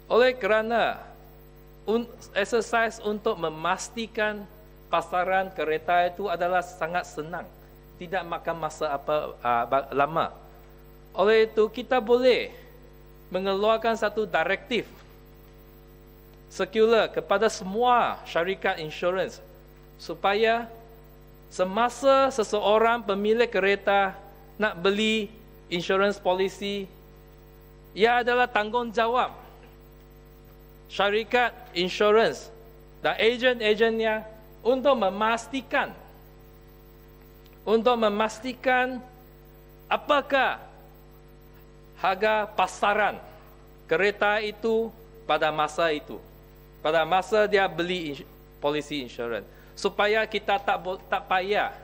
Oleh kerana exercise untuk memastikan pasaran kereta itu adalah sangat senang, tidak makan masa lama. Oleh itu kita boleh mengeluarkan satu direktif sirkular kepada semua syarikat insurans supaya semasa seseorang pemilik kereta nak beli insurans polisi, ia adalah tanggungjawab syarikat insurans dan ejen-ejennya untuk memastikan apakah harga pasaran kereta itu pada masa itu, pada masa dia beli polisi insurans, supaya kita tak payah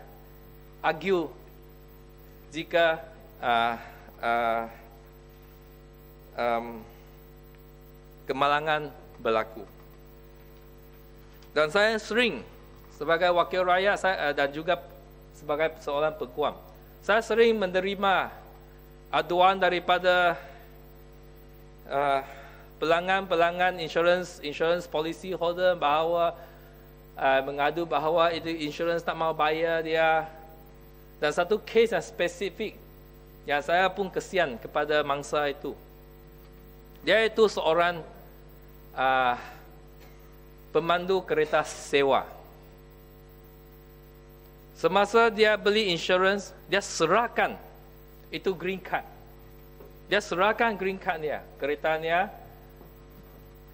argue jika kemalangan berlaku. Dan saya sering sebagai wakil rakyat dan juga sebagai seorang peguam, saya sering menerima aduan daripada pelanggan insurans policy holder bahawa mengadu bahawa itu insurans tak mau bayar dia. Dan satu kes yang spesifik yang saya pun kesian kepada mangsa itu, dia itu seorang pemandu kereta sewa. Semasa dia beli insurans, dia serahkan itu green card. Dia serahkan green card dia, keretanya,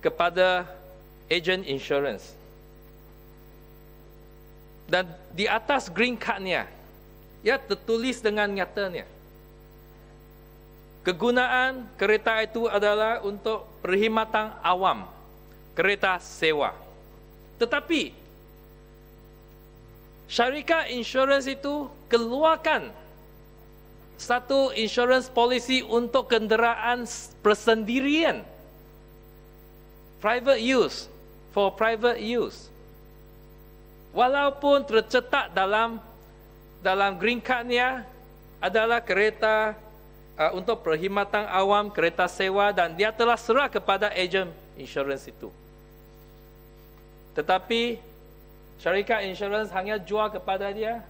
kepada agent insurance. Dan di atas green cardnya, ia tertulis dengan nyatanya, kegunaan kereta itu adalah untuk perkhidmatan awam, kereta sewa. Tetapi syarikat insurans itu keluarkan satu insurans polisi untuk kenderaan persendirian, private use, for private use. Walaupun tercetak dalam green cardnya adalah kereta untuk perkhidmatan awam, kereta sewa, dan dia telah serah kepada ejen insurans itu. Tetapi syarikat insurans hanya jual kepada dia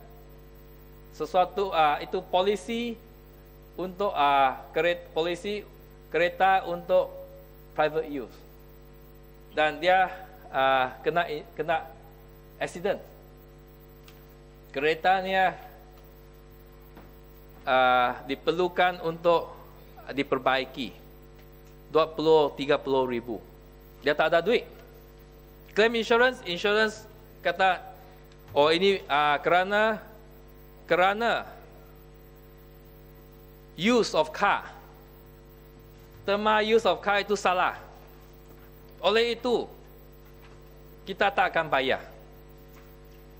sesuatu itu polisi untuk kereta untuk private use, dan dia kena accident, keretanya diperlukan untuk diperbaiki 20-30 ribu. Dia tak ada duit. Claim insurance kata, oh ini kerana use of car, tema use of car itu salah. Oleh itu kita tak akan bayar.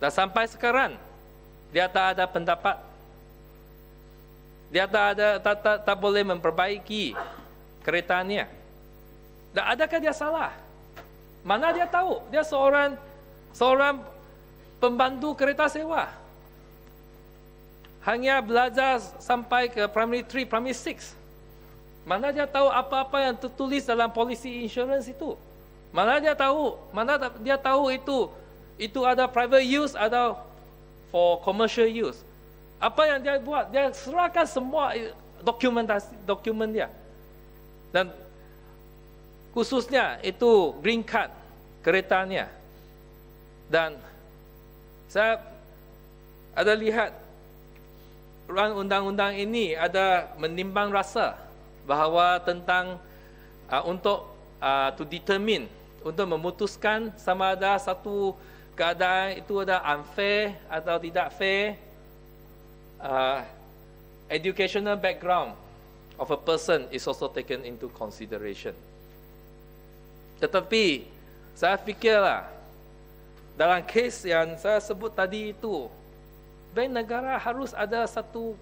Dan sampai sekarang dia tak ada pendapat. Dia tak boleh memperbaiki keretanya. Dan adakah dia salah? Mana dia tahu? Dia seorang pembantu kereta sewa. Hanya belajar sampai ke primary 3, primary 6. Mana dia tahu apa-apa yang tertulis dalam polisi insurans itu? Mana dia tahu itu ada private use atau for commercial use? Apa yang dia buat? Dia serahkan semua dokumen dia. Dan khususnya itu green card keretanya. Dan saya ada lihat undang-undang ini ada menimbang rasa bahawa tentang untuk to determine, untuk memutuskan sama ada satu keadaan itu ada unfair atau tidak fair, educational background of a person is also taken into consideration. Tetapi saya fikirlah dalam kes yang saya sebut tadi itu, bank negara harus ada satu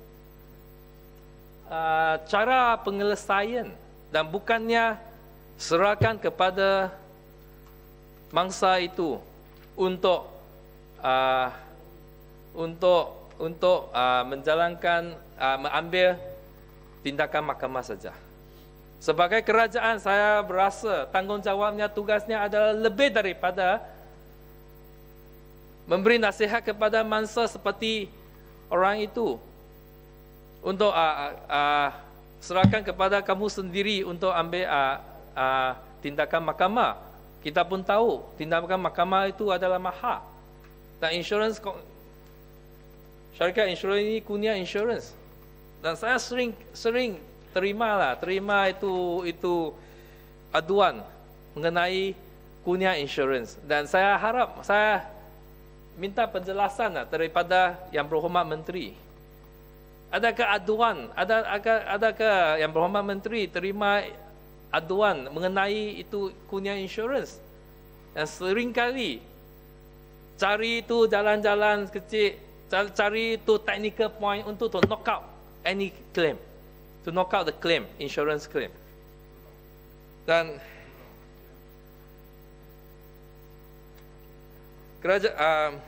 cara penyelesaian, dan bukannya serahkan kepada mangsa itu untuk menjalankan mengambil tindakan mahkamah saja. Sebagai kerajaan, saya berasa tanggungjawabnya, tugasnya adalah lebih daripada memberi nasihat kepada mangsa seperti orang itu. Untuk serahkan kepada kamu sendiri untuk ambil tindakan mahkamah. Kita pun tahu tindakan mahkamah itu adalah mahal. Dan syarikat insurans ini Kunia Insurance. Dan saya sering terima itu aduan mengenai Kunia Insurance. Dan saya harap, saya minta penjelasan daripada Yang Berhormat Menteri. Adakah aduan, adakah Yang Berhormat Menteri terima aduan mengenai itu Kunia Insurance? Yang seringkali cari itu jalan-jalan kecil, cari itu technical point untuk to knock out any claim, to knock out the claim, insurance claim. Dan kerajaan,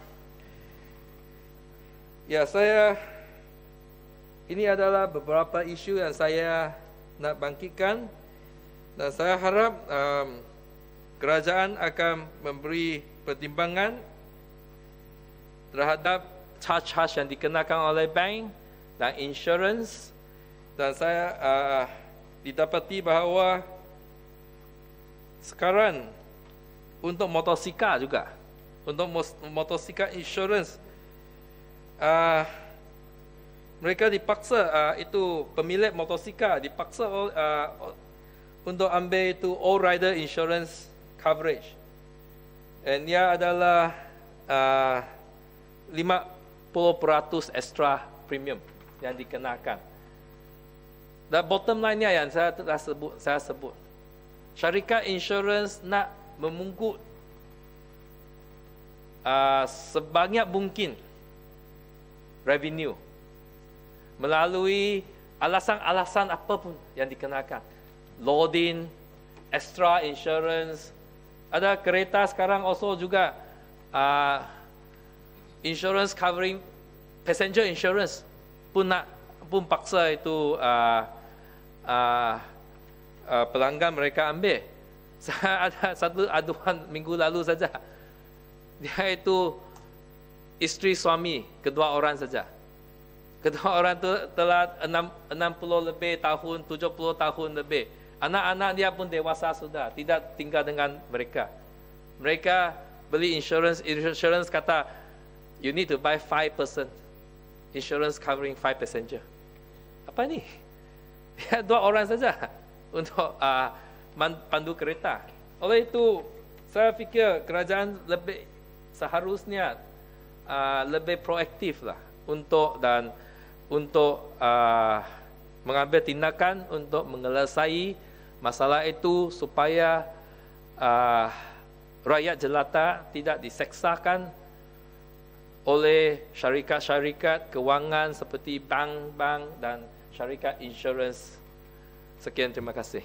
ini adalah beberapa isu yang saya nak bangkitkan, dan saya harap kerajaan akan memberi pertimbangan terhadap charge-charge yang dikenakan oleh bank dan insurance. Dan saya didapati bahawa sekarang untuk motosikal juga, untuk motosikal insurance, mereka dipaksa, itu pemilik motosikal dipaksa untuk ambil itu all rider insurance coverage. Dan ia adalah 50% extra premium yang dikenakan. Dan bottom line-nya yang saya sebut, syarikat insurance nak memungut sebanyak mungkin revenue melalui alasan-alasan apapun yang dikenakan. Loading, extra insurance. Ada kereta sekarang also juga insurance covering passenger insurance pun paksa itu pelanggan mereka ambil. Saya ada satu aduan minggu lalu saja. Dia itu isteri suami, kedua orang saja. Kedua orang tu telah 60 lebih tahun, 70 tahun lebih. Anak-anak dia pun dewasa sudah, tidak tinggal dengan mereka. Mereka beli insurance kata, you need to buy 5% insurance covering 5 passenger. Apa ni? Dia dua orang saja untuk pandu kereta. Oleh itu, saya fikir kerajaan lebih seharusnya lebih proaktif lah untuk mengambil tindakan untuk menyelesaikan masalah itu supaya rakyat jelata tidak diseksakan oleh syarikat-syarikat kewangan seperti bank-bank dan syarikat insurans. Sekian, terima kasih.